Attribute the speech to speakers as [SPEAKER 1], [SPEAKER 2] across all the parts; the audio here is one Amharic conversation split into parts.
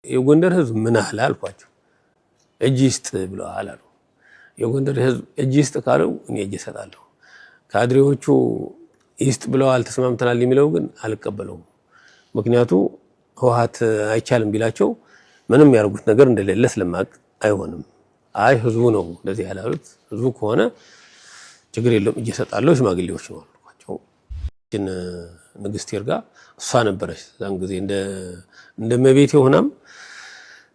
[SPEAKER 1] የጎንደር ህዝብ ምን አለ አልኳቸው። እጅ ይስጥ ብለዋል አሉ። የጎንደር ህዝብ እጅ ይስጥ ካለው እኔ እጅ እሰጣለሁ። ካድሬዎቹ ይስጥ ብለዋል ተስማምተናል የሚለው ግን አልቀበለውም። ምክንያቱ ህወሓት አይቻልም ቢላቸው ምንም ያርጉት ነገር እንደሌለ ስለማቅ አይሆንም። አይ ህዝቡ ነው እንደዚህ ያላሉት፣ ህዝቡ ከሆነ ችግር የለውም እጅ እሰጣለሁ ሽማግሌዎች ነው አልኳቸው። ንግስት ይርጋ እሷ ነበረች ዛን ጊዜ እንደ መቤቴ ሆናም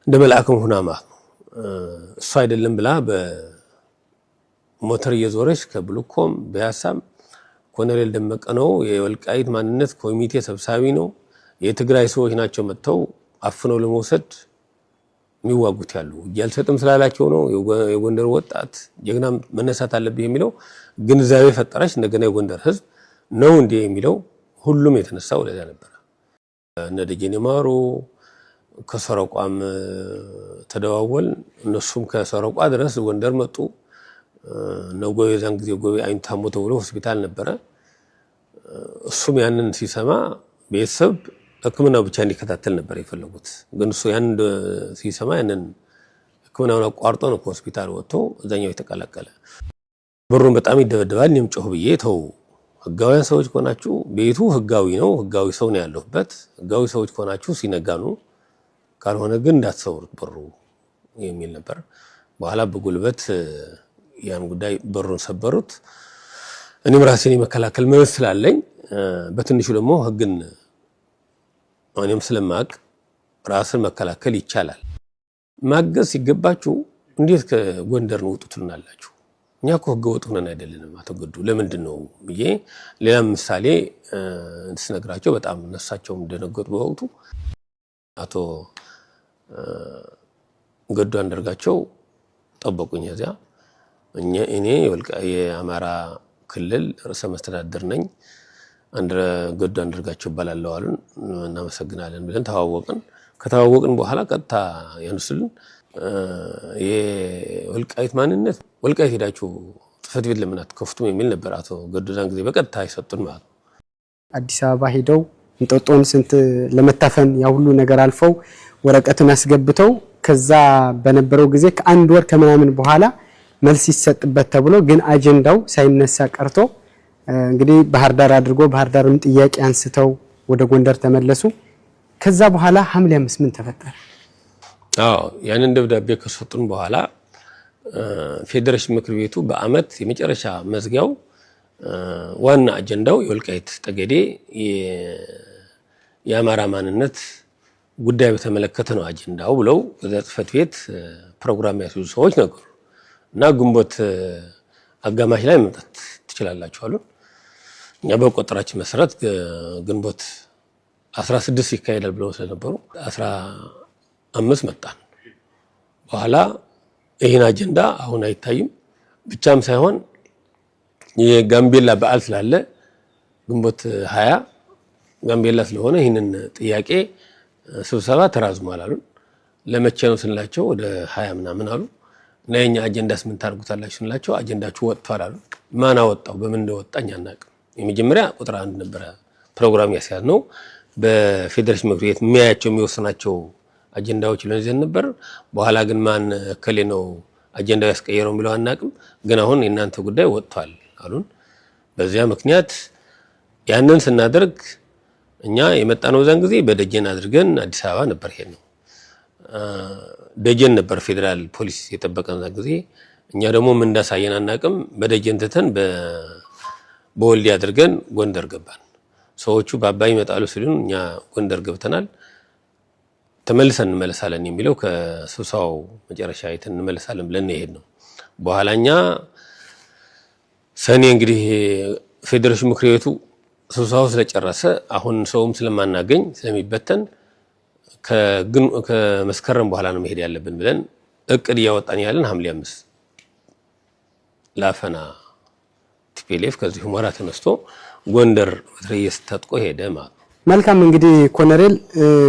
[SPEAKER 1] እንደ መልአክም ሆና ማለት ነው። እሷ አይደለም ብላ በሞተር እየዞረች ከብሉኮም በያሳም ኮሎኔል ደመቀ ነው የወልቃይት ማንነት ኮሚቴ ሰብሳቢ ነው የትግራይ ሰዎች ናቸው መጥተው አፍነው ለመውሰድ የሚዋጉት ያሉ ያልሰጥም ስላላቸው ነው የጎንደር ወጣት ጀግና መነሳት አለበት የሚለው ግንዛቤ ፈጠረች። እንደገና የጎንደር ህዝብ ነው እንዴ የሚለው ሁሉም የተነሳው ለዛ ነበር። እነ ደጀኔ ማሩ ከሰረቋም ተደዋወል እነሱም ከሰረቋ ድረስ ጎንደር መጡ። ነጎይ ዛን ጊዜ ጎይ አይን ታሞ ተብሎ ሆስፒታል ነበረ። እሱም ያንን ሲሰማ ቤተሰብ ህክምናው ብቻ እንዲከታተል ነበር የፈለጉት። ግን እሱ ያን ሲሰማ ያንን ህክምናውን አቋርጦ ነው ከሆስፒታል ወጥቶ እዛኛው የተቀላቀለ። ብሩን በጣም ይደበደባል። እኔም ጮህ ብዬ ተው ህጋዊያን ሰዎች ከሆናችሁ ቤቱ ህጋዊ ነው፣ ህጋዊ ሰው ነው ያለበት፣ ህጋዊ ሰዎች ከሆናችሁ ሲነጋኑ ካልሆነ ግን እንዳትሰውሩት ብሩ የሚል ነበር። በኋላ በጉልበት ያን ጉዳይ ብሩን ሰበሩት። እኔም ራሴን የመከላከል መብት ስላለኝ በትንሹ ደግሞ ህግን እኔም ስለማቅ ራስን መከላከል ይቻላል። ማገዝ ሲገባችሁ እንዴት ከጎንደር ነው ውጡትናላችሁ? እኛ እኮ ህገ ወጥ ሆነን አይደለንም አተገዱ ለምንድን ነው ብዬ ሌላ ምሳሌ እንስነግራቸው በጣም ነሳቸውም ደነገጡ። በወቅቱ አቶ ገዱ አንዳርጋቸው ጠበቁኝ። እዚያ እኔ የአማራ ክልል ርዕሰ መስተዳድር ነኝ ገዱ አንዳርጋቸው ባላለው አሉን። እናመሰግናለን ብለን ተዋወቅን። ከተዋወቅን በኋላ ቀጥታ ያነሱልን የወልቃይት ማንነት ወልቃይት ሄዳችሁ ጽሕፈት ቤት ለምን አትከፍቱም የሚል ነበር። አቶ ገዱ ዛን ጊዜ በቀጥታ ይሰጡን ማለት ነው።
[SPEAKER 2] አዲስ አበባ ሄደው እንጦጦን ስንት ለመታፈን ያ ሁሉ ነገር አልፈው ወረቀቱን አስገብተው ከዛ በነበረው ጊዜ ከአንድ ወር ከምናምን በኋላ መልስ ይሰጥበት ተብሎ ግን አጀንዳው ሳይነሳ ቀርቶ እንግዲህ ባህር ዳር አድርጎ ባህር ዳርም ጥያቄ አንስተው ወደ ጎንደር ተመለሱ። ከዛ በኋላ ሐምሌ 5 ምን ተፈጠረ?
[SPEAKER 1] ያንን ደብዳቤ ከሰጡን በኋላ ፌዴሬሽን ምክር ቤቱ በአመት የመጨረሻ መዝጊያው ዋና አጀንዳው የወልቃይት ጠገዴ የአማራ ማንነት ጉዳይ በተመለከተ ነው አጀንዳው ብለው ወደ ጽሕፈት ቤት ፕሮግራም ያስይዙ ሰዎች ነበሩ እና ግንቦት አጋማሽ ላይ መጣት ትችላላችሁ አሉ። እኛ በቆጠራችን መሰረት ግንቦት 16 ይካሄዳል ብለው ስለነበሩ 15 መጣን። በኋላ ይሄን አጀንዳ አሁን አይታይም ብቻም ሳይሆን የጋምቤላ በዓል ስላለ ግንቦት 20 ጋምቤላ ስለሆነ ይሄንን ጥያቄ ስብሰባ ተራዝሟል አሉን። ለመቼ ነው ስንላቸው ወደ 20 ምናምን አሉ። እና የኛ አጀንዳስ ምን ታርጉታላችሁ ስንላቸው አጀንዳችሁ ወጥቷል አሉ። ማን አወጣው በምን እንደወጣኝ አናውቅም። የመጀመሪያ ቁጥር 1 ነበር ፕሮግራም ያስያዝነው በፌዴሬሽን ምክር ቤት የሚወስናቸው አጀንዳዎች ለነዘን ነበር። በኋላ ግን ማን ከሌ ነው አጀንዳው ያስቀየረው የሚለው አናውቅም። ግን አሁን የናንተ ጉዳይ ወጥቷል አሉን። በዚያ ምክንያት ያንን ስናደርግ እኛ የመጣነው ዛን ጊዜ በደጀን አድርገን አዲስ አበባ ነበር ሄድ ነው። ደጀን ነበር ፌደራል ፖሊስ የጠበቀን ዛን ጊዜ። እኛ ደግሞ ምን እንዳሳየን አናውቅም። በደጀን ተተን በወልዲ አድርገን ጎንደር ገባን። ሰዎቹ በአባይ ይመጣሉ ሲሉን እኛ ጎንደር ገብተናል። ተመልሰን እንመለሳለን የሚለው ከስብሰባው መጨረሻ አይተን እንመለሳለን ብለን ሄድ ነው። በኋላኛ ሰኔ እንግዲህ ፌዴሬሽን ምክር ቤቱ ስብሰባው ስለጨረሰ አሁን ሰውም ስለማናገኝ ስለሚበተን ከመስከረም በኋላ ነው መሄድ ያለብን ብለን እቅድ እያወጣን ያለን ሐምሌ 5 ላፈና ቲፒኤልኤፍ ከዚህ ሁመራ ተነስቶ ጎንደር ወትረየስ ተጥቆ ሄደ ማለት ነው።
[SPEAKER 2] መልካም እንግዲህ ኮሎኔል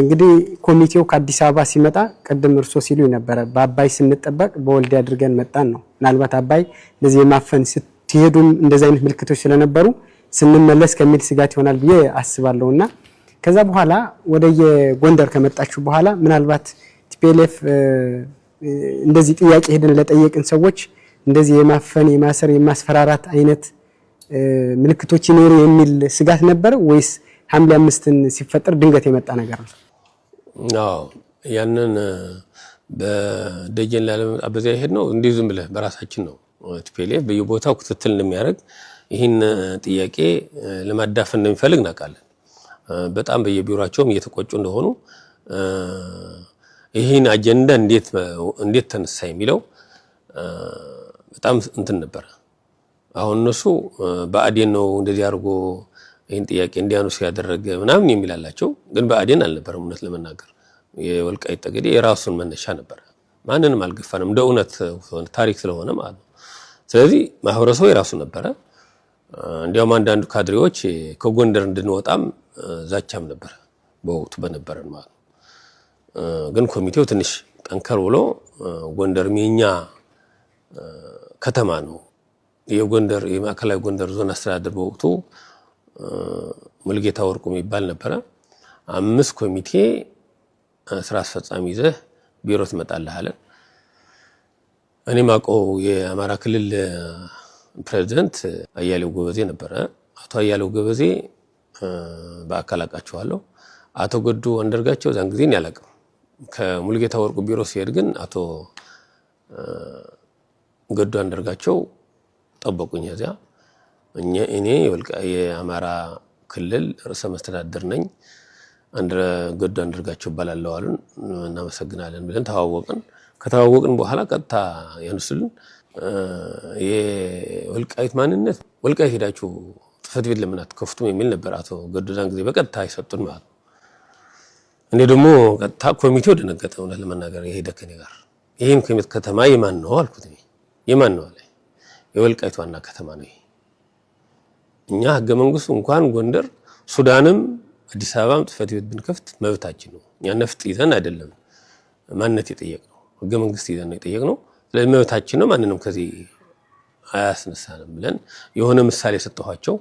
[SPEAKER 2] እንግዲህ ኮሚቴው ከአዲስ አበባ ሲመጣ ቀደም እርሶ ሲሉ ነበር በአባይ ስንጠበቅ በወልዲ አድርገን መጣን ነው። ምናልባት አባይ ለዚህ የማፈን ስትሄዱም እንደዚህ አይነት ምልክቶች ስለነበሩ ስንመለስ ከሚል ስጋት ይሆናል ብዬ አስባለሁና ከዛ በኋላ ወደ የጎንደር ከመጣችሁ በኋላ ምናልባት ቲፒኤልኤፍ እንደዚህ ጥያቄ ሄደን ለጠየቅን ሰዎች እንደዚህ የማፈን የማሰር የማስፈራራት አይነት ምልክቶች ይኖሩ የሚል ስጋት ነበር ወይስ ሐምሌ 5ን ሲፈጠር ድንገት የመጣ ነገር ነው?
[SPEAKER 1] አዎ ያንን በደጀን ላለመጣ በዚያ ይሄድ ነው እንዲህ ዝም ብለህ በራሳችን ነው ቲፒኤልኤፍ በየቦታው ክትትል እንደሚያደርግ ይህን ጥያቄ ለማዳፈን እንደሚፈልግ እናውቃለን። በጣም በየቢሮአቸውም እየተቆጩ እንደሆኑ ይህን አጀንዳ እንዴት ተነሳ የሚለው በጣም እንትን ነበር። አሁን እነሱ በአዴን ነው እንደዚህ አድርጎ ይህን ጥያቄ እንዲያነሱ ያደረገ ምናምን የሚላላቸው ግን በአዴን አልነበረም። እውነት ለመናገር የወልቃይት ጠገዴ የራሱን መነሻ ነበር። ማንንም አልገፋንም እንደ እውነት ታሪክ ስለሆነ ማለት ነው። ስለዚህ ማህበረሰቡ የራሱ ነበረ። እንዲያውም አንዳንዱ ካድሬዎች ከጎንደር እንድንወጣም ዛቻም ነበር በወቅቱ በነበረን ማለት ነው። ግን ኮሚቴው ትንሽ ጠንከር ብሎ ጎንደርም የኛ ከተማ ነው። የጎንደር የማዕከላዊ ጎንደር ዞን አስተዳደር በወቅቱ ሙልጌታ ወርቁ የሚባል ነበረ። 5 ኮሚቴ ስራ አስፈጻሚ ይዘህ ቢሮ ትመጣለህ አለ። እኔ ማውቀው የአማራ ክልል ፕሬዝዳንት አያሌው ጎበዜ ነበረ። አቶ አያሌው ጎበዜ በአካል አውቃቸዋለሁ። አቶ ገዱ አንደርጋቸው ዛን ጊዜ ያላቀም ከሙልጌታ ወርቁ ቢሮ ሲሄድ ግን አቶ ገዱ አንደርጋቸው ጠበቁኝ። እዚያ እኔ የአማራ ክልል ርዕሰ መስተዳድር ነኝ ገዱ አንደርጋቸው ባላለው አሉን። እናመሰግናለን ብለን ተዋወቅን። ከተዋወቅን በኋላ ቀጥታ ያነሱልን የወልቃይት ማንነት ወልቃይት ሄዳችሁ ጽሕፈት ቤት ለምን አትከፍቱም የሚል ነበር አቶ ገዱ ዛን ጊዜ በቀጥታ ይሰጡን ማለት ነው። እኔ ደግሞ ቀጥታ ኮሚቴው ደነገጠ። እውነት ለመናገር የሄደ ከኔ ጋር ይሄን ከተማ የማን ነው አልኩት። የማን ነው አለ። የወልቃይት ዋና ከተማ ነው። እኛ ህገ መንግስቱ እንኳን ጎንደር ሱዳንም አዲስ አበባም ጽሕፈት ቤት ብንከፍት መብታችን ነው። እኛ ነፍጥ ይዘን አይደለም ማንነት የጠየቅነው ህገ መንግስት ይዘን ነው የጠየቅነው። ስለዚህ መብታችን ነው፣ ማንንም ከዚህ አያስነሳንም ብለን የሆነ ምሳሌ ሰጠኋቸው።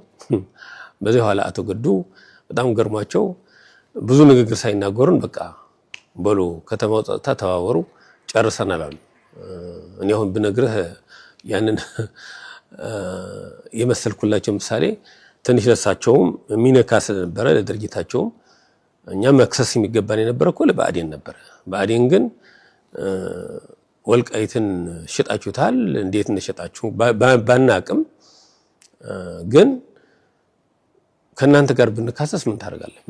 [SPEAKER 1] በዚህ ኋላ አቶ ገዱ በጣም ገርሟቸው ብዙ ንግግር ሳይናገሩን በቃ በሉ ከተማው ጸጥታ ተባበሩ ጨርሰናል አሉ። እኔ አሁን ብነግርህ ያንን የመሰልኩላቸው ምሳሌ ትንሽ ለሳቸውም ሚነካ ስለነበረ ለድርጅታቸውም እኛ መክሰስ የሚገባን የነበረ እኮ ለብአዴን ነበረ። ብአዴን ግን ወልቃይትን ሽጣችሁታል፣ እንዴት እንደሸጣችሁ ባናቅም ግን ከናንተ ጋር ብንካሰስ ምን ታደርጋለህ?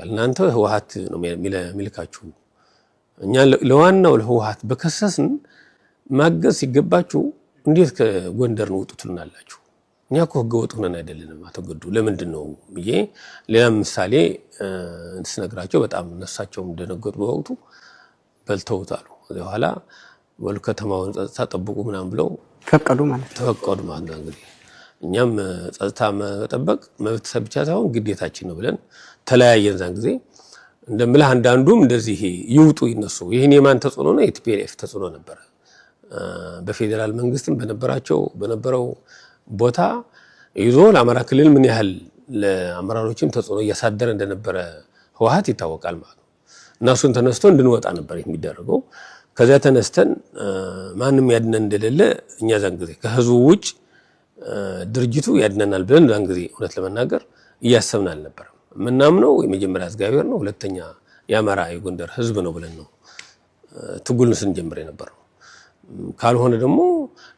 [SPEAKER 1] እናንተ ህወሓት ነው የሚልካችሁ። እኛ ለዋናው ለህወሓት በከሰስን ማገዝ ሲገባችሁ እንዴት ከጎንደር ነው ውጡትልናላችሁ? እኛ እኮ ህገወጥ ሆነን አይደለንም አቶ ገዱ ለምንድን ነው ብዬ ሌላ ምሳሌ እንስነግራቸው በጣም እነሳቸውም እንደነገጡ በወቅቱ በልተውታሉ። በኋላ ወል ከተማውን ጸጥታ ጠብቁ ምናምን ብለው
[SPEAKER 2] ፈቀዱ ማለት
[SPEAKER 1] ነው። እንግዲህ እኛም ጸጥታ መጠበቅ መብት ብቻ ሳይሆን ግዴታችን ነው ብለን ተለያየን። ዛን ጊዜ እንደምልህ አንዳንዱም እንደዚህ ይውጡ ይነሱ ይሄን የማን ተጽዕኖ ነው? የቲፒኤልኤፍ ተጽዕኖ ነበረ። በፌደራል መንግስትም በነበረው ቦታ ይዞ ለአማራ ክልል ምን ያህል ለአመራሮችም ተጽዕኖ እያሳደረ እንደነበረ ህወሓት ይታወቃል ማለት ነው። እናሱን ተነስቶ እንድንወጣ ነበር የሚደረገው። ከዚያ ተነስተን ማንም ያድነን እንደሌለ እኛ ዛን ጊዜ ከህዝቡ ውጭ ድርጅቱ ያድነናል ብለን ዛን ጊዜ እውነት ለመናገር እያሰብን አልነበረም። የምናምነው የመጀመሪያ እግዚአብሔር ነው፣ ሁለተኛ የአማራ የጎንደር ህዝብ ነው ብለን ነው ትግሉን ስንጀምር የነበረው። ካልሆነ ደግሞ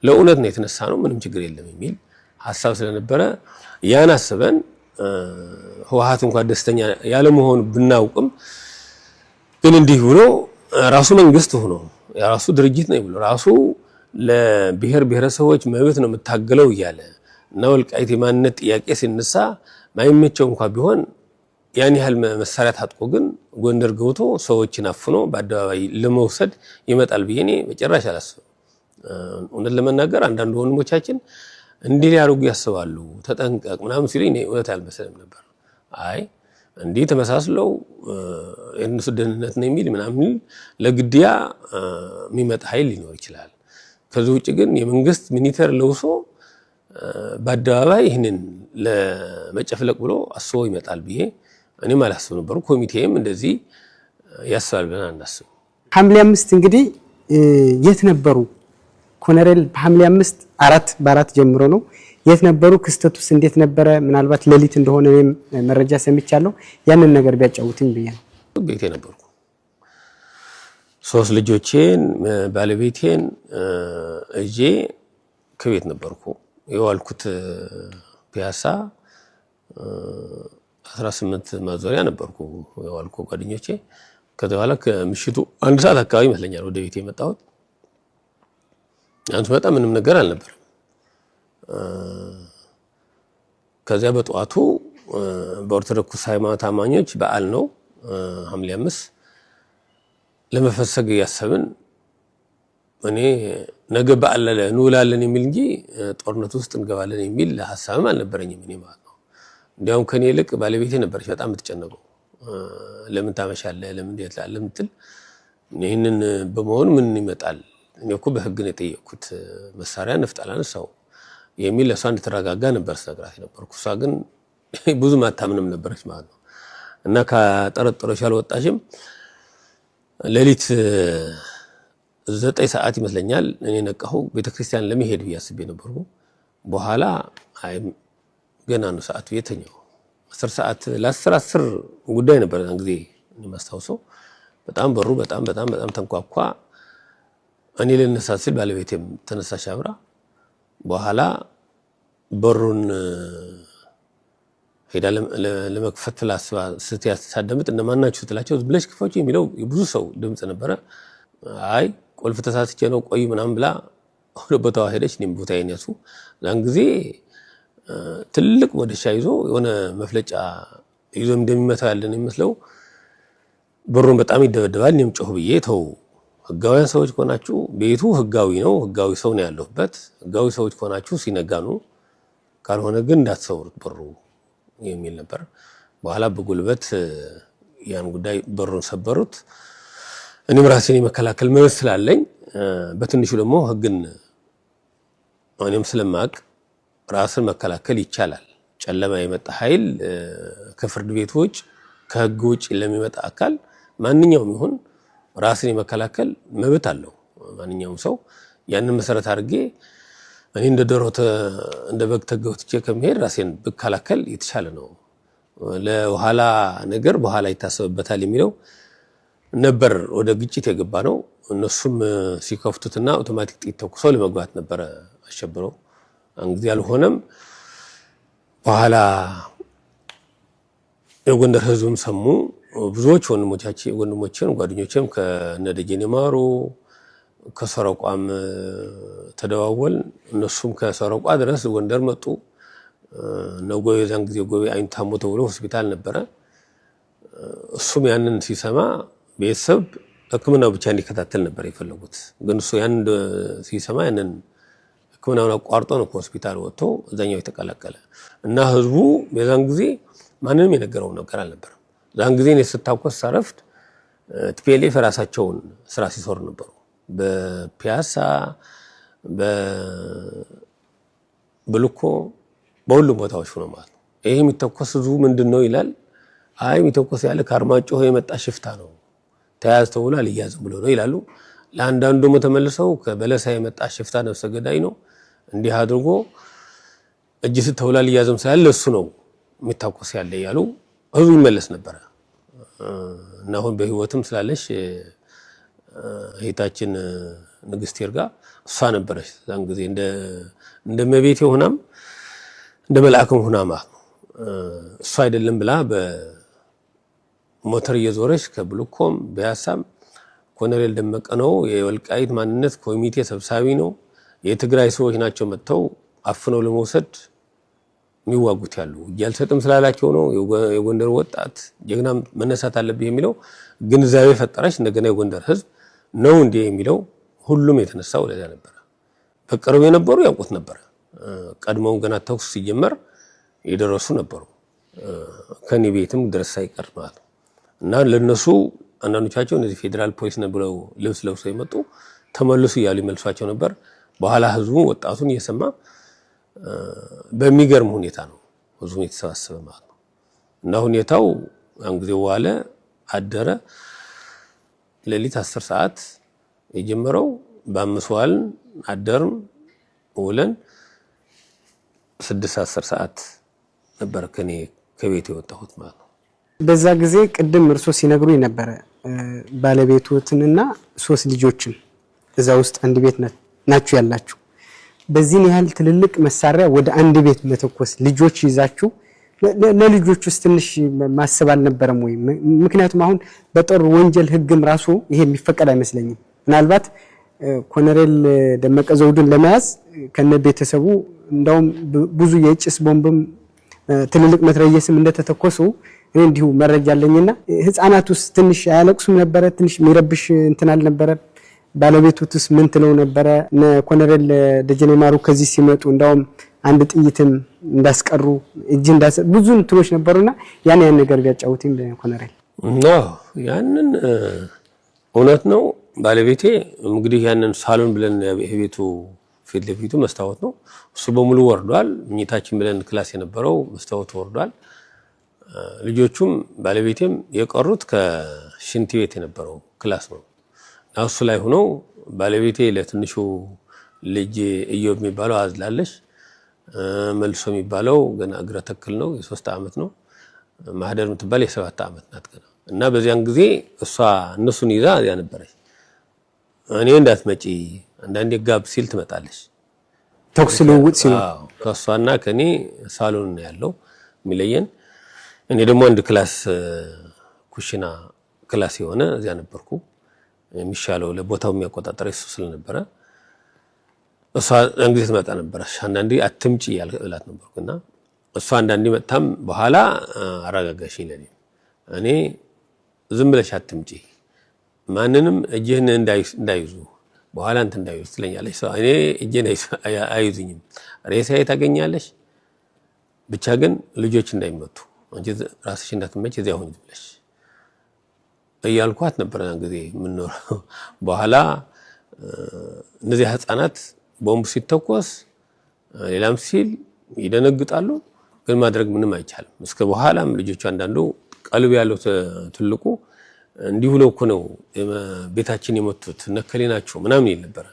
[SPEAKER 1] ለእውነት ነው የተነሳ ነው ምንም ችግር የለም የሚል ሐሳብ ስለነበረ ያን አስበን ህወሓት እንኳን ደስተኛ ያለ መሆን ብናውቅም ግን እንዲህ ብሎ ራሱ መንግስት ሆኖ የራሱ ድርጅት ነው ብሎ ራሱ ለብሔር ብሔረሰቦች መብት ነው የምታገለው እያለ እና ወልቃይት የማንነት ጥያቄ ሲነሳ ማይመቸው እንኳን ቢሆን ያን ያህል መሳሪያ ታጥቆ ግን ጎንደር ገብቶ ሰዎችን አፍኖ በአደባባይ ለመውሰድ ይመጣል ብዬ እኔ በጭራሽ አላስብም። እውነት ለመናገር አንዳንድ ወንድሞቻችን እንዲህ ሊያደርጉ ያስባሉ፣ ተጠንቀቅ ምናምን ሲሉኝ እኔ እውነት አልመሰለም ነበር። አይ እንዲህ ተመሳስለው የእነሱ ደህንነት ነው የሚል ምናምን ለግድያ የሚመጣ ኃይል ሊኖር ይችላል። ከዚህ ውጭ ግን የመንግስት ሚኒተር ለውሶ በአደባባይ ይህንን ለመጨፍለቅ ብሎ አስቦ ይመጣል ብዬ እኔም አላስብ ነበር። ኮሚቴም እንደዚህ ያስባል ብለን አናስብ።
[SPEAKER 2] ሐምሌ 5 እንግዲህ የት ነበሩ ኮሎኔል? በሐምሌ 5 4 ጀምሮ ነው የት ነበሩ? ክስተቱስ እንዴት ነበረ? ምናልባት ሌሊት እንደሆነ እኔም መረጃ ሰምቻለሁ። ያንን ነገር ቢያጫውቱኝ ብዬ ነው።
[SPEAKER 1] ቤቴ ነበርኩ። 3 ልጆቼን ባለቤቴን እጄ ከቤት ነበርኩ። የዋልኩት ፒያሳ 18 ማዞሪያ ነበርኩ የዋልኩ ጓደኞቼ። ከዛ በኋላ ከምሽቱ 1 ሰዓት አካባቢ ይመስለኛል ወደ ቤቴ የመጣሁት። አንተ በጣም ምንም ነገር አልነበረም። ከዚያ በጠዋቱ በኦርቶዶክስ ሃይማኖት አማኞች በዓል ነው ሐምሌ 5 ለመፈሰግ ያሰብን። እኔ ነገ በዓል እንውላለን የሚል እንጂ ጦርነት ውስጥ እንገባለን የሚል ሐሳብም አልነበረኝም እኔ ማለት ነው። እንዲያውም ከኔ ይልቅ ባለቤቴ ነበረች በጣም የምትጨነቀው። ለምን ታመሻለህ? ለምን ይላል ለምትል ይሄንን በመሆን ምን ይመጣል? እኔ እኮ በህግ ነው የጠየቅኩት፣ መሳሪያ ነፍጥ አላነሳው የሚል ለሷ እንድትረጋጋ ነበር ስነግራት ነበርኩ። እሷ ግን ብዙ ማታምንም ነበረች ማለት ነው። እና ከጠረጠሮች አልወጣሽም። ሌሊት 9 ሰዓት ይመስለኛል እኔ ነቃሁ። ቤተክርስቲያን ለመሄድ ብያስቤ ነበርኩ። በኋላ አይ ገና ነው ሰዓቱ የተኛው 10 ሰዓት ለ10 ጉዳይ ነበር ያን ጊዜ ማስታውሰው። በጣም በሩ በጣም ተንኳኳ። እኔ ልነሳ ስል ባለቤቴም ተነሳሽ አብራ። በኋላ በሩን ሄዳ ለመክፈት ፍላስፋ ስትያሳደምጥ እነማን ናችሁ ስትላቸው ብለሽ ክፈቹ የሚለው የብዙ ሰው ድምጽ ነበረ። አይ ቁልፍ ተሳስቼ ነው ቆይ ምናምን ብላ ወደ ቦታዋ ሄደች። እኔም ቦታዬን ያሱ ያን ጊዜ ትልቅ ወደሻ ይዞ የሆነ መፍለጫ ይዞ እንደሚመታው ያለን የሚመስለው በሩን በጣም ይደበደባል። እኔም ጮህ ብዬ ተው ህጋዊያን ሰዎች ከሆናችሁ ቤቱ ህጋዊ ነው፣ ህጋዊ ሰው ነው ያለሁበት፣ ህጋዊ ሰዎች ከሆናችሁ ሲነጋ ነው፣ ካልሆነ ግን እንዳትሰውሩት በሩ የሚል ነበር። በኋላ በጉልበት ያን ጉዳይ በሩን ሰበሩት። እኔም ራሴን የመከላከል መብት ስላለኝ በትንሹ ደግሞ ህግን እኔም ስለማቅ ራስን መከላከል ይቻላል። ጨለማ የመጣ ኃይል ከፍርድ ቤት ውጭ ከህግ ውጭ ለሚመጣ አካል ማንኛውም ይሁን ራስን የመከላከል መብት አለው ማንኛውም ሰው። ያንን መሰረት አድርጌ እኔ እንደ በግ ተገውትቼ ከመሄድ ራሴን ብከላከል የተሻለ ነው። ለኋላ ነገር በኋላ ይታሰብበታል የሚለው ነበር ወደ ግጭት የገባ ነው። እነሱም ሲከፍቱትና አውቶማቲክ ጥይት ተኩሰው ለመግባት ነበር አሸብረው። አንግዚ ያልሆነም በኋላ የጎንደር ህዝብም ሰሙ። ብዙዎች ወንድሞቼን ጓደኞቼም ከነደጀኔ ማሩ ከሰረቋም ተደዋወል። እነሱም ከሰረቋ ድረስ ጎንደር መጡ። ነጎይ የዛን ጊዜ ጎይ አይኑ ታሞ ተብሎ ሆስፒታል ነበረ። እሱም ያንን ሲሰማ ቤተሰብ ሕክምናው ብቻ እንዲከታተል ነበር የፈለጉት። ግን እሱ ያንን ሲሰማ ያንን ሕክምናውን አቋርጦ ነው ከሆስፒታል ወጥቶ እዛኛው የተቀላቀለ እና ህዝቡ በዛን ጊዜ ማንንም የነገረው ነገር አልነበረም። ዛን ጊዜ ነው ስታውቀስ ሳረፍት ቲፒኤልኤፍ ራሳቸውን ስራ ሲሰሩ ነበሩ። በፒያሳ በብልኮ በሁሉም ቦታዎች ነው ማለት ነው። ይሄ የሚተኮስ ህዝቡ ምንድነው ይላል። አይ የሚተኮስ ያለ ከአርማጭሆ የመጣ ሽፍታ ነው ተያዝ ተብሎ አልያዝም ብሎ ነው ይላሉ። ለአንዳንዱ ደግሞ ተመልሰው ከበለሳ የመጣ ሽፍታ ነፍሰ ገዳይ ነው እንዲህ አድርጎ እጅ ተብሎ አልያዝም ስላለ እሱ ነው የሚተኮስ ያለ ያሉ ህዝቡ ይመለስ ነበር። እና አሁን በህይወትም ስላለሽ እህታችን ንግስት ይርጋ እሷ ነበረች ዛን ጊዜ እንደ መቤቴ ሆናም እንደ መልአክም ሆና ማለት ነው። እሷ አይደለም ብላ በሞተር እየዞረች ከብልኮም በያሳም ኮሎኔል ደመቀ ነው የወልቃይት ማንነት ኮሚቴ ሰብሳቢ ነው የትግራይ ሰዎች ናቸው መጥተው አፍነው ለመውሰድ የሚዋጉት ያሉ ያልሰጥም ስላላቸው ነው የጎንደር ወጣት ጀግና መነሳት አለበት የሚለው ግንዛቤ ፈጠረች። እንደገና የጎንደር ህዝብ ነው እንዴ የሚለው ሁሉም የተነሳው ለዛ ነበር። በቅርብ የነበሩ ያውቁት ነበር። ቀድሞው ገና ተኩስ ሲጀመር የደረሱ ነበሩ ከኔ ቤትም ድረስ ሳይቀር ማለት ነው። እና ለነሱ አንዳንዶቻቸው እነዚህ ፌደራል ፖሊስ ነው ልብስ ለብሰው የመጡ ተመለሱ እያሉ ይመልሷቸው ነበር። በኋላ ህዝቡ ወጣቱን እየሰማ በሚገርም ሁኔታ ነው ህዝቡ የተሰባሰበ ማለት ነው። እና ሁኔታው ጊዜ ዋለ አደረ። ሌሊት 10 ሰዓት የጀመረው በ5 ዋልን አደርን ውለን 6-10 ሰዓት ነበር ከኔ ከቤት የወጣሁት ማለት ነው።
[SPEAKER 2] በዛ ጊዜ ቅድም እርሶ ሲነግሩኝ ነበር ባለቤቱትንና 3 ልጆችን እዛ ውስጥ አንድ ቤት ናችሁ ያላችሁ። በዚህ ያህል ትልልቅ መሳሪያ ወደ አንድ ቤት መተኮስ ልጆች ይዛችሁ ለልጆች ውስጥ ትንሽ ማሰብ አልነበረም ወይ? ምክንያቱም አሁን በጦር ወንጀል ህግም ራሱ ይሄ የሚፈቀድ አይመስለኝም። ምናልባት ኮሎኔል ደመቀ ዘውዱን ለመያዝ ከነ ቤተሰቡ እንደውም ብዙ የጭስ ቦምብም ትልልቅ መትረየስም እንደተተኮሱ እኔ እንዲሁ መረጃ አለኝና ህፃናት ውስጥ ትንሽ አያለቅሱም ነበረ? ትንሽ የሚረብሽ እንትን አልነበረ? ባለቤቱትስ ምን ትለው ነበረ? ኮሎኔል ደጀኔ ማሩ ከዚህ ሲመጡ እንደውም አንድ ጥይትም እንዳስቀሩ ብዙ እንትኖች ነበሩና ያን ነገር ቢያጫውቱኝ ኮሎኔል።
[SPEAKER 1] ያንን እውነት ነው። ባለቤቴ እንግዲህ ያንን ሳሎን ብለን የቤቱ ፊት ለፊቱ መስታወት ነው፣ እሱ በሙሉ ወርዷል። ምኝታችን ብለን ክላስ የነበረው መስታወቱ ወርዷል። ልጆቹም ባለቤቴም የቀሩት ከሽንት ቤት የነበረው ክላስ ነው። እሱ ላይ ሆነው ባለቤቴ ለትንሹ ልጅ ኢዮብ የሚባለው አዝላለሽ፣ መልሶ የሚባለው ገና እግረ ተክል ነው፣ የ3 ዓመት ነው። ማህደር የምትባል የ7 ዓመት ናት ገና። እና በዚያን ጊዜ እሷ እነሱን ይዛ እዚያ ነበረች። እኔ እንዳትመጪ አንዳንዴ ጋብ ሲል ትመጣለች።
[SPEAKER 2] ተኩስ ልውውጥ ሲል
[SPEAKER 1] ከሷና ከኔ ሳሎን ነው ያለው የሚለየን። እኔ ደግሞ አንድ ክላስ ኩሽና ክላስ የሆነ እዚያ ነበርኩ። የሚሻለው ለቦታው የሚያቆጣጠር እሱ ስለነበረ እሷ እንግዲህ ትመጣ ነበር። አንዳንዴ አትምጪ ያልላት ነበርኩና እሷ አንዳንዴ መጣም በኋላ አረጋጋሽኝ ለኔ። እኔ ዝም ብለሽ አትምጪ፣ ማንንም እጅህን እንዳይዙ በኋላ እንት እንዳይዙ ትለኛለች። እኔ እጄን አይዙኝም፣ ሬሳዬ ታገኛለሽ፣ ብቻ ግን ልጆች እንዳይመቱ አንቺ ራስሽ እንዳትመጪ እዚያ ሁኚ ብለሽ እያልኳት ነበር ጊዜ የምንኖረው። በኋላ እነዚህ ህፃናት ቦምብ ሲተኮስ ሌላም ሲል ይደነግጣሉ፣ ግን ማድረግ ምንም አይቻልም። እስከ በኋላም ልጆቹ አንዳንዱ ቀልብ ያለው ትልቁ እንዲሁ ነው እኮ ነው ቤታችን የመቱት ነከሌ ናቸው ምናምን ይል ነበር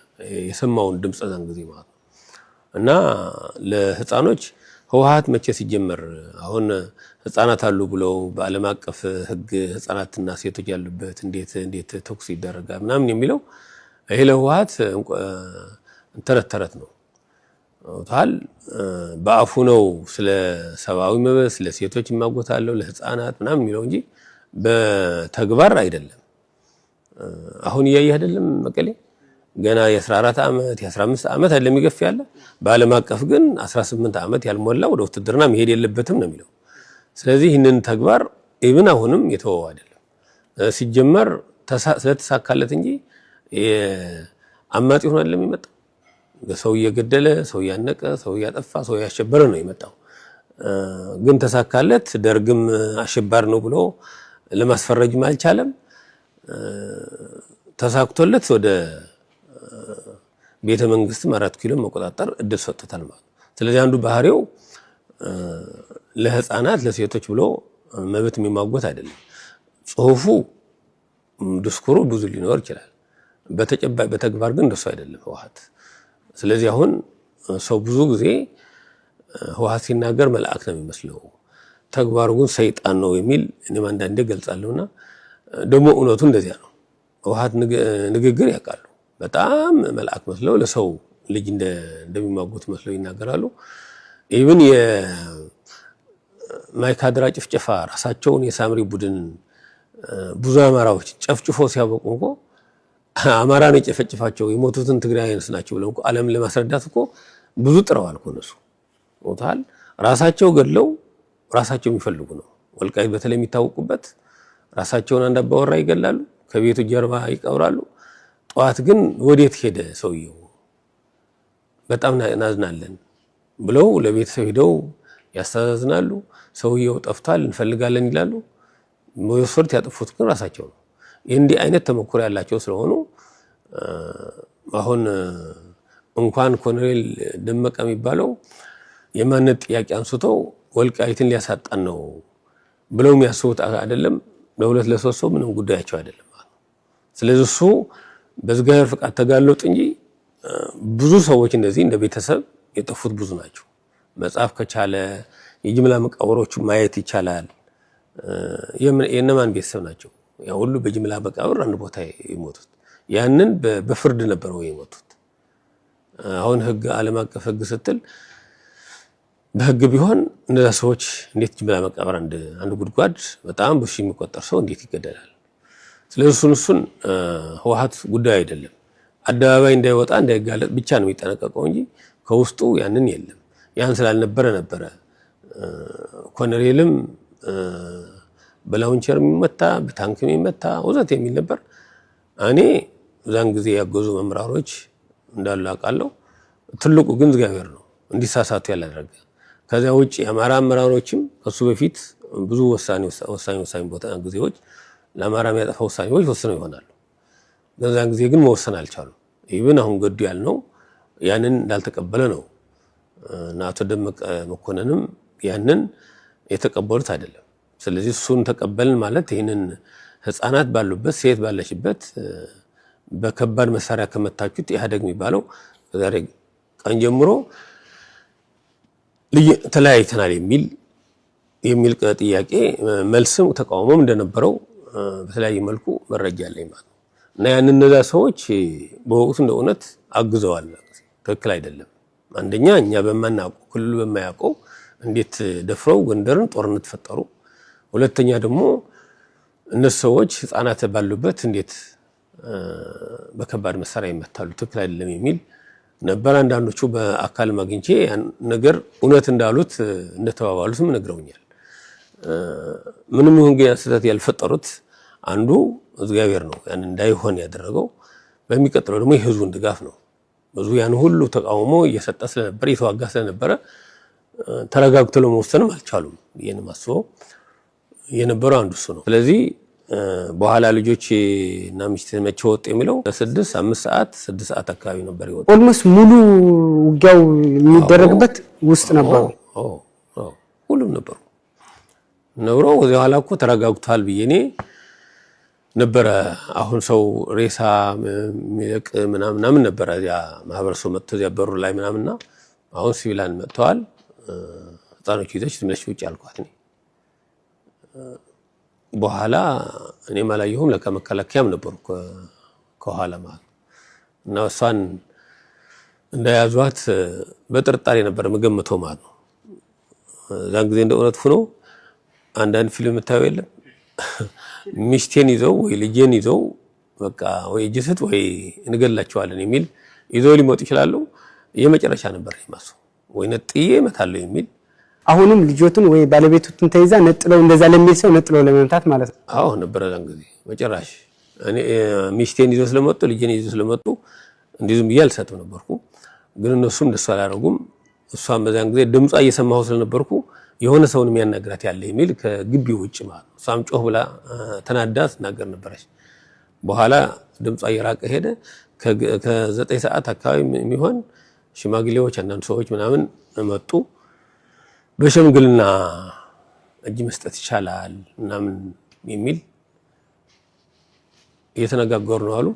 [SPEAKER 1] የሰማውን ድምጽ ዛን ጊዜ ማለት ነው። እና ለህፃኖች ህወሓት መቼ ሲጀመር አሁን ህፃናት አሉ ብለው በዓለም አቀፍ ህግ ህፃናትና ሴቶች ያሉበት እንዴት ተኩስ ይደረጋል ምናምን የሚለው ይሄ ለህወሓት ተረት ነው ታል በአፉ ነው ስለ ሰብአዊ መብት ስለ ሴቶች ማጎታለው ለህፃናት ምናምን የሚለው እንጂ በተግባር አይደለም። አሁን እያየ አይደለም መቀሌ ገና የ14 ዓመት የ15 ዓመት አይደለም ይገፍ ያለ በዓለም አቀፍ ግን 18 ዓመት ያልሞላ ወደ ውትድርና መሄድ የለበትም ነው የሚለው። ስለዚህ ይህንን ተግባር ኢቭን አሁንም የተወው አይደለም ሲጀመር ስለተሳካለት እንጂ አማጺ ሆኖ አይደለም ይመጣ ሰው እየገደለ ሰው ያነቀ ሰው ያጠፋ ሰው ያሸበረ ነው የመጣው። ግን ተሳካለት። ደርግም አሸባሪ ነው ብሎ ለማስፈረጅም አልቻለም። ተሳክቶለት ወደ ቤተ መንግስት 4 ኪሎ መቆጣጠር እድል ሰጥቷል ማለት። ስለዚህ አንዱ ባህሪው ለህፃናት ለሴቶች ብሎ መብት የሚማጎት አይደለም። ጽሁፉ ዲስኩሩ ብዙ ሊኖር ይችላል፣ በተግባር ግን እንደሱ አይደለም ህወሓት። ስለዚህ አሁን ሰው ብዙ ጊዜ ህወሓት ሲናገር መልአክ ነው የሚመስለው፣ ተግባሩ ግን ሰይጣን ነው የሚል እኔም አንዳንዴ ገልጻለሁና ደግሞ እውነቱ እንደዚያ ነው። ህወሓት ንግግር ያውቃሉ፣ በጣም መልአክ መስለው ለሰው ልጅ እንደሚማጎት መስለው ይናገራሉ። ኢቭን የማይካድራ ጭፍጨፋ ራሳቸውን የሳምሪ ቡድን ብዙ አማራዎች ጨፍጭፎ ሲያበቁ እንኳ አማራ ነው የጨፈጨፋቸው የሞቱትን ትግራይያንስ ናቸው ብለው እንኳ ዓለም ለማስረዳት እኮ ብዙ ጥረዋል እኮ እነሱ ሞታል። ራሳቸው ገድለው ራሳቸው የሚፈልጉ ነው። ወልቃይት በተለይ የሚታወቁበት ራሳቸውን አንድ አባወራ ይገላሉ፣ ከቤቱ ጀርባ ይቀብራሉ። ጧት ግን ወዴት ሄደ ሰውየው በጣም ናዝናለን ብለው ለቤተሰብ ሄደው ያስተዛዝናሉ። ሰውየው ጠፍቷል እንፈልጋለን ይላሉ። ወይሶርት ያጠፉት ግን ራሳቸው ነው። እንዲህ አይነት ተመክሮ ያላቸው ስለሆኑ አሁን እንኳን ኮሎኔል ደመቀ የሚባለው የማንነት ጥያቄ አንስቶ ወልቃይትን ሊያሳጣን ነው ብለው የሚያስቡት አይደለም። ለሁለት ለሶስት ሰው ምንም ጉዳያቸው አይደለም ማለት ነው። ስለዚህ እሱ በእግዚአብሔር ፍቃድ ተጋለጡ እንጂ ብዙ ሰዎች እንደዚህ እንደ ቤተሰብ የጠፉት ብዙ ናቸው። መጽሐፍ ከቻለ የጅምላ መቃብሮቹ ማየት ይቻላል። የእነማን ቤተሰብ ናቸው? ያ ሁሉ በጅምላ መቃብር አንድ ቦታ የሞቱት ያንን በፍርድ ነበር ወይ የሞቱት? አሁን ህግ ዓለም አቀፍ ህግ ስትል በህግ ቢሆን እነዛ ሰዎች እንዴት ጅምላ መቃብር አንድ ጉድጓድ በጣም ብዙ የሚቆጠር ሰው እንዴት ይገደላል? ስለዚህ እሱን ህወሓት ጉዳይ አይደለም። አደባባይ እንዳይወጣ እንዳይጋለጥ ብቻ ነው የሚጠነቀቀው እንጂ ከውስጡ ያንን የለም። ያን ስላልነበረ ነበረ ኮሎኔልም በላውንቸር የሚመታ በታንክ የሚመታ ወዘተ የሚል ነበር። እኔ ዛን ጊዜ ያገዙ መምራሮች እንዳሉ አውቃለሁ። ትልቁ ግን እግዚአብሔር ነው እንዲሳሳቱ ያላደረገ። ከዚያ ውጭ የአማራ አመራሮችም ከሱ በፊት ብዙ ወሳኝ ቦታ ጊዜዎች ለአማራ የሚያጠፋ ውሳኔዎች ወስነው ይሆናሉ። በዛን ጊዜ ግን መወሰን አልቻሉም። ይብን አሁን ገዱ ያልነው ያንን እንዳልተቀበለ ነው እና አቶ ደመቀ መኮንንም ያንን የተቀበሉት አይደለም። ስለዚህ እሱን ተቀበልን ማለት ይሄንን ህፃናት ባሉበት ሴት ባለችበት በከባድ መሳሪያ ከመታችሁት ኢህአዴግ የሚባለው ዛሬ ቀን ጀምሮ ተለያይተናል የሚል ጥያቄ መልስም ተቃውሞም እንደነበረው በተለያየ መልኩ መረጃ አለኝ ማለት ነው። እና ያን እነዛ ሰዎች በወቅቱ እንደ እውነት አግዘዋል። ትክክል አይደለም። አንደኛ እኛ በማናውቀው ክልሉ በማያውቀው እንዴት ደፍረው ጎንደርን ጦርነት ፈጠሩ? ሁለተኛ ደግሞ እነሱ ሰዎች ህፃናት ባሉበት እንዴት በከባድ መሳሪያ ይመታሉ? ትክክል አይደለም የሚል ነበር። አንዳንዶቹ በአካል ማግኝቼ ያን ነገር እውነት እንዳሉት እንደተባባሉትም ነግረውኛል። ምንም ይሁን ግን ስህተት ያልፈጠሩት አንዱ እግዚአብሔር ነው ያን እንዳይሆን ያደረገው። በሚቀጥለው ደግሞ የህዝቡን ድጋፍ ነው። ብዙ ያን ሁሉ ተቃውሞ እየሰጠ ስለነበር እየተዋጋ ስለነበረ ተረጋግተው ለመወሰንም አልቻሉም። ይሄን ማስበው የነበረው አንዱ እሱ ነው። ስለዚህ በኋላ ልጆች እና ሚስት መቼ ወጡ የሚለው ለ6-5 ሰዓት 6 ሰዓት አካባቢ ነበር ይወጡ።
[SPEAKER 2] ኦልሞስት ሙሉ ውጊያው የሚደረግበት ውስጥ ነበሩ።
[SPEAKER 1] ሁሉም ነበሩ። ከዚያ በኋላ እኮ ተረጋግቷል ብዬ እኔ ነበረ። አሁን ሰው ሬሳ የሚለቅ ምናምን ነበረ። ያ ማህበረሰቡ መጥቶ እዚያ በሩ ላይ ምናምንና አሁን ሲቪላን መጥተዋል። ህፃኖች ይዘሽ ትመለሽ ውጭ አልኳት እኔ። በኋላ እኔም አላየሁም። ለካ መከላከያም ነበሩ ከኋላ ማለት እና እሷን እንደያዟት በጥርጣሬ ነበር መገመተው ማለት ነው። ዛን ጊዜ እንደ እውነት ሆኖ አንዳንድ ፊልም የምታየው የለም ሚስቴን ይዘው ወይ ልጄን ይዘው በቃ ወይ እጅ ስጥ ወይ እንገላቸዋለን የሚል ይዘው ሊመጡ ይችላሉ። የመጨረሻ ነበር የማሱ ወይ ነጥዬ እመታለሁ የሚል
[SPEAKER 2] አሁንም ልጆቱን ወይ ባለቤቱን ተይዛ ነጥለው እንደዛ ለሚል ሰው ነጥለው ለመምታት ማለት ነው።
[SPEAKER 1] አዎ ነበር ዛን ጊዜ መጨረሻ እኔ ሚስቴን ይዘው ስለመጡ ልጄን ይዘው ስለመጡ እንዲዝም ብዬ አልሰጥም ነበርኩ። ግን እነሱም ደስ አላደረጉም። እሷም በዛን ጊዜ ድምጿ እየሰማሁ ስለነበርኩ የሆነ ሰውን የሚያናግራት ያለ የሚል ከግቢው ውጭ ማለት ነው። እሷም ጮህ ብላ ተናዳ ትናገር ነበረች። በኋላ ድምጿ እየራቀ ሄደ። ከ9 ሰዓት አካባቢ የሚሆን ሽማግሌዎች አንዳንድ ሰዎች ምናምን መጡ። በሽምግልና እጅ መስጠት ይቻላል ምናምን የሚል እየተነጋገሩ ነው አሉ።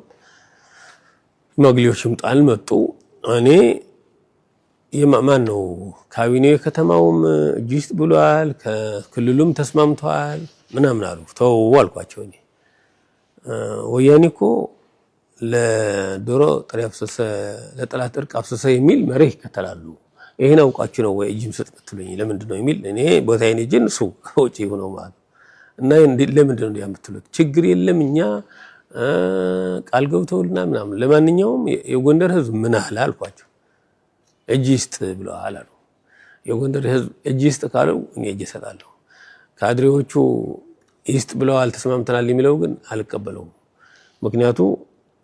[SPEAKER 1] ሽማግሌዎችም ጣል መጡ። እኔ የማን ነው ካቢኔው ከተማውም እጅ ውስጥ ብሏል፣ ከክልሉም ተስማምቷል ምናምን አሉ። ተው አልኳቸው። እኔ ወያኔ እኮ ለዶሮ ጥሬ አፍሰሰ ለጠላት እርቅ አፍሰሰ የሚል መርህ ይከተላሉ። ይሄን አውቃችሁ ነው ወይ እጅም ሰጥ ብትሉኝ ለምንድን ነው የሚል እኔ ቦታዬን እጅን እሱ ወጪ ሆኖ ማለት እና ለምንድን ነው የምትሉት? ችግር የለም እኛ ቃል ገብተውልና ምናምን። ለማንኛውም የጎንደር ህዝብ ምን አለ አልኳቸው። እጅ ይስጥ ብለዋል አሉ። የጎንደር ህዝብ እጅ ይስጥ ካለው እኔ እጅ እሰጣለሁ። ካድሬዎቹ ይስጥ ብለዋል ተስማምተናል የሚለው ግን አልቀበለውም። ምክንያቱ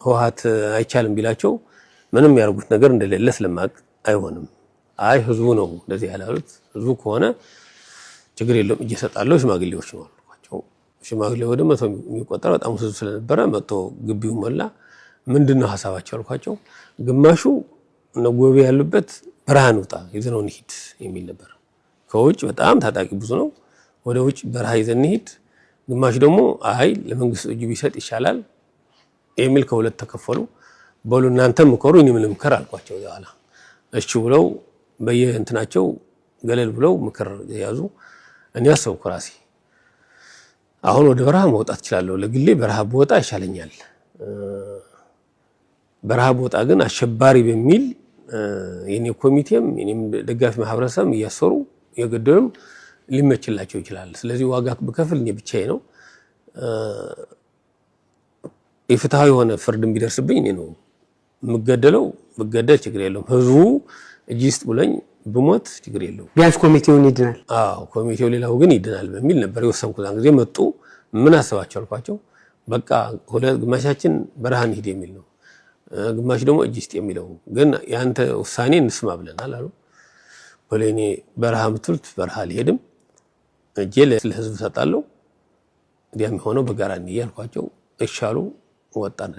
[SPEAKER 1] ህወሓት አይቻልም ቢላቸው ምንም ያርጉት ነገር እንደሌለ ስለማቅ አይሆንም። አይ ህዝቡ ነው እንደዚህ ያላሉት። ህዝቡ ከሆነ ችግር የለውም እጅ እሰጣለሁ። ሽማግሌዎች ነው አልኳቸው። ሽማግሌው ወደ 100 የሚቆጠር በጣም ህዝብ ስለነበረ መጥቶ ግቢው ሞላ። ምንድነው ሐሳባቸው አልኳቸው። ግማሹ ነጎቤ ያሉበት ብርሃን ውጣ ይዘነው እንሂድ የሚል ነበር። ከውጭ በጣም ታጣቂ ብዙ ነው። ወደ ውጭ በረሃ ይዘን እንሂድ፣ ግማሽ ደግሞ አይ ለመንግስት እጅ ቢሰጥ ይሻላል የሚል ከሁለት ተከፈሉ። በሉ እናንተ ምከሩ እኔም ልምከር አልኳቸው። በኋላ እሺ ብለው በየእንትናቸው ገለል ብለው ምክር ያዙ። እኔ አሰብኩ ራሴ አሁን ወደ በረሃ መውጣት እችላለሁ፣ ለግሌ በረሃ ብወጣ ይሻለኛል። በረሃ ብወጣ ግን አሸባሪ በሚል የኔ ኮሚቴም የኔም ደጋፊ ማህበረሰብ እያሰሩ የገደሉም ሊመችላቸው ይችላል። ስለዚህ ዋጋ ብከፍል እኔ ብቻዬ ነው የፍትሃዊ የሆነ ፍርድ ቢደርስብኝ እኔ ነው የምገደለው። ብገደል ችግር የለውም፣ ህዝቡ እጅ ይስጥ ብለኝ ብሞት ችግር የለውም።
[SPEAKER 2] ቢያንስ ኮሚቴውን ይድናል።
[SPEAKER 1] አዎ ኮሚቴው ሌላው ግን ይድናል በሚል ነበር የወሰንኩት። ያን ጊዜ መጡ። ምን አሰባቸው አልኳቸው። በቃ ግማሻችን በረሃ እንሂድ የሚል ነው፣ ግማሽ ደግሞ እጅ ይስጥ የሚለው ግን ያንተ ውሳኔ እንስማ ብለናል አሉ። በለኔ በረሃ ምትሉት በረሃ አልሄድም፣ እጄ ለህዝብ ሰጣለሁ፣ እንዲያም ሆኖ በጋራ እንይ አልኳቸው። እሻሉ ወጣን።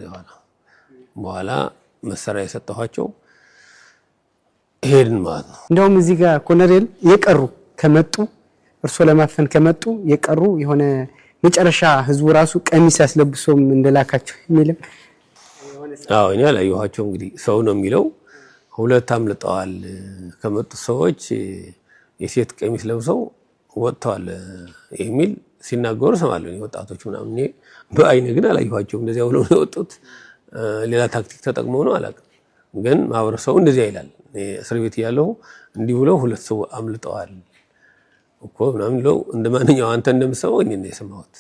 [SPEAKER 1] በኋላ መሰሪያ የሰጠኋቸው ሄድን ማለት ነው።
[SPEAKER 2] እንደውም እዚህ ጋር ኮሎኔል የቀሩ ከመጡ እርሶ ለማፈን ከመጡ የቀሩ የሆነ መጨረሻ ህዝቡ ራሱ ቀሚስ ያስለብሶም እንደላካቸው የሚልም
[SPEAKER 1] አዎ እኔ አላየኋቸው። እንግዲህ ሰው ነው የሚለው። ሁለት አምልጠዋል ከመጡ ሰዎች የሴት ቀሚስ ለብሰው ወጥተዋል የሚል ሲናገሩ ሰማለሁ ወጣቶች ምናምን። እኔ በአይኔ ግን አላየኋቸውም። እንደዚያ ብለው ነው የወጡት። ሌላ ታክቲክ ተጠቅመው ነው አላውቅም። ግን ማህበረሰቡ እንደዚያ ይላል። እስር ቤት ያለው እንዲህ ብለው ሁለት ሰው አምልጠዋል እኮ ምናምን ብለው እንደማንኛው አንተ እንደምትሰማው እኔ ነው የሰማሁት።